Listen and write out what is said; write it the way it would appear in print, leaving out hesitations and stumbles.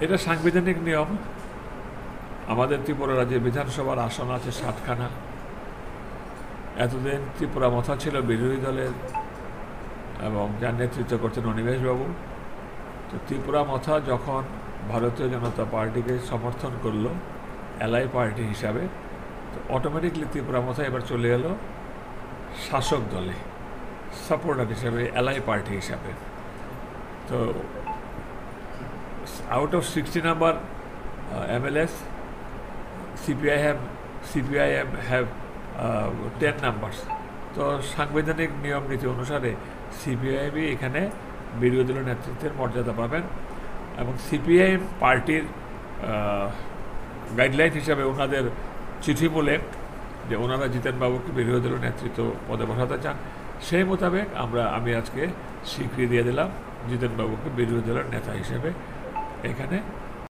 এটা সাংবিধানিক নিয়ম। আমাদের ত্রিপুরা রাজ্যে বিধানসভার আসন আছে 7খানা। এতদিন ত্রিপুরা মথা ছিল বিরোধী দলের এবং যার নেতৃত্ব করতেন অনিমেষবাবু। তো ত্রিপুরা মথা যখন ভারতীয় জনতা পার্টিকে সমর্থন করলো এলআই পার্টি হিসাবে, তো অটোমেটিকলি ত্রিপুরা মথা এবার চলে এলো শাসক দলে সাপোর্টার হিসাবে, এলআই পার্টি হিসাবে। তো out of 60 number MLS, CPIM have 10 numbers. তো সাংবিধানিক নিয়ম নীতি অনুসারে সিপিআইএমই এখানে বিরোধী দলের নেতৃত্বের মর্যাদা পাবেন এবং সিপিআইএম পার্টির গাইডলাইন হিসাবে ওনাদের চিঠি বলে যে ওনারা জিতেনবাবুকে বিরোধী দলের নেতৃত্ব পদে বসাতে চান, সেই মোতাবেক আমি আজকে স্বীকৃতি দিয়ে দিলাম জিতেনবাবুকে বিরোধী দলের নেতা হিসেবে এখানে